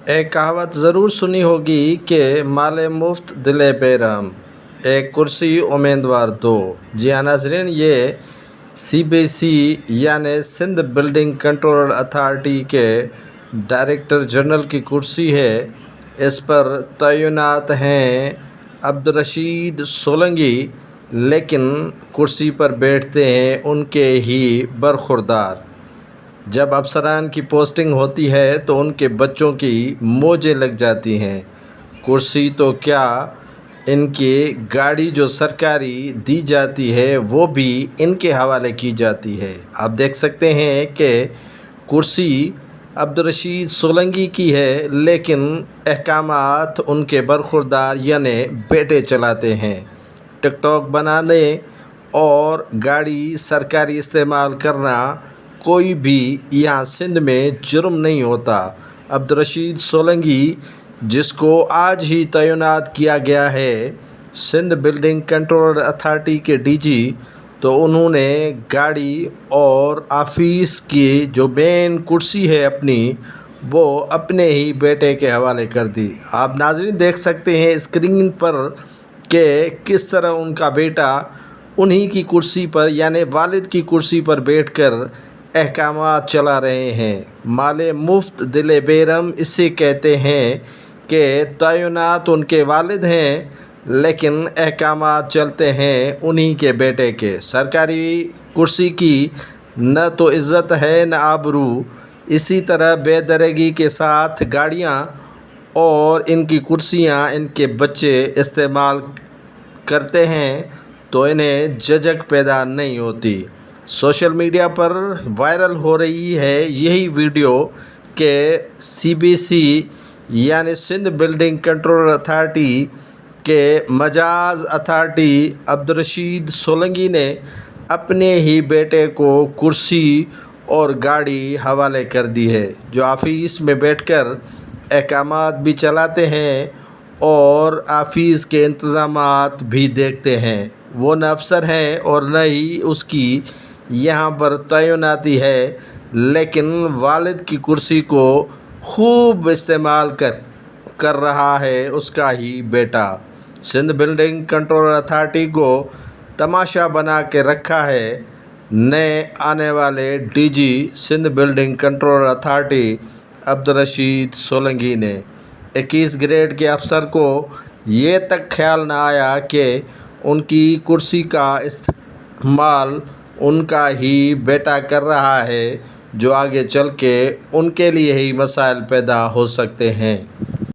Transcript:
ایک کہاوت ضرور سنی ہوگی کہ مال مفت دل بے رحم، ایک کرسی امیدوار دو۔ جی ہاں ناظرین، یہ CBC یعنی سندھ بلڈنگ کنٹرول اتھارٹی کے ڈائریکٹر جنرل کی کرسی ہے۔ اس پر تعینات ہیں عبدالرشید سولنگی، لیکن کرسی پر بیٹھتے ہیں ان کے ہی برخوردار۔ جب افسران کی پوسٹنگ ہوتی ہے تو ان کے بچوں کی موجیں لگ جاتی ہیں۔ کرسی تو کیا، ان کی گاڑی جو سرکاری دی جاتی ہے وہ بھی ان کے حوالے کی جاتی ہے۔ آپ دیکھ سکتے ہیں کہ کرسی عبدالرشید سولنگی کی ہے، لیکن احکامات ان کے برخوردار یعنی بیٹے چلاتے ہیں۔ ٹک ٹاک بنانے اور گاڑی سرکاری استعمال کرنا کوئی بھی یہاں سندھ میں جرم نہیں ہوتا۔ عبدالرشید سولنگی، جس کو آج ہی تعینات کیا گیا ہے سندھ بلڈنگ کنٹرول اتھارٹی کے DG، تو انہوں نے گاڑی اور آفس کی جو مین کرسی ہے اپنی، وہ اپنے ہی بیٹے کے حوالے کر دی۔ آپ ناظرین دیکھ سکتے ہیں اسکرین پر کہ کس طرح ان کا بیٹا انہی کی کرسی پر یعنی والد کی کرسی پر بیٹھ کر احکامات چلا رہے ہیں۔ مال مفت دل بے رحم اسے کہتے ہیں کہ تعینات ان کے والد ہیں، لیکن احکامات چلتے ہیں انہی کے بیٹے کے۔ سرکاری کرسی کی نہ تو عزت ہے نہ آبرو، اسی طرح بے درگی کے ساتھ گاڑیاں اور ان کی کرسیاں ان کے بچے استعمال کرتے ہیں تو انہیں جھجک پیدا نہیں ہوتی۔ سوشل میڈیا پر وائرل ہو رہی ہے یہی ویڈیو کہ CBC یعنی سندھ بلڈنگ کنٹرول اتھارٹی کے مجاز اتھارٹی عبدالرشید سولنگی نے اپنے ہی بیٹے کو کرسی اور گاڑی حوالے کر دی ہے، جو آفس میں بیٹھ کر احکامات بھی چلاتے ہیں اور آفس کے انتظامات بھی دیکھتے ہیں۔ وہ نہ افسر ہیں اور نہ ہی اس کی یہاں پر تعیناتی ہے، لیکن والد کی کرسی کو خوب استعمال کر رہا ہے اس کا ہی بیٹا۔ سندھ بلڈنگ کنٹرول اتھارٹی کو تماشا بنا کے رکھا ہے نئے آنے والے DG Sindh building control authority Abdul Rashid Solangi نے۔ 21 گریڈ کے افسر کو یہ تک خیال نہ آیا کہ ان کی کرسی کا استعمال ان کا ہی بیٹا کر رہا ہے، جو آگے چل کے ان کے لیے ہی مسائل پیدا ہو سکتے ہیں۔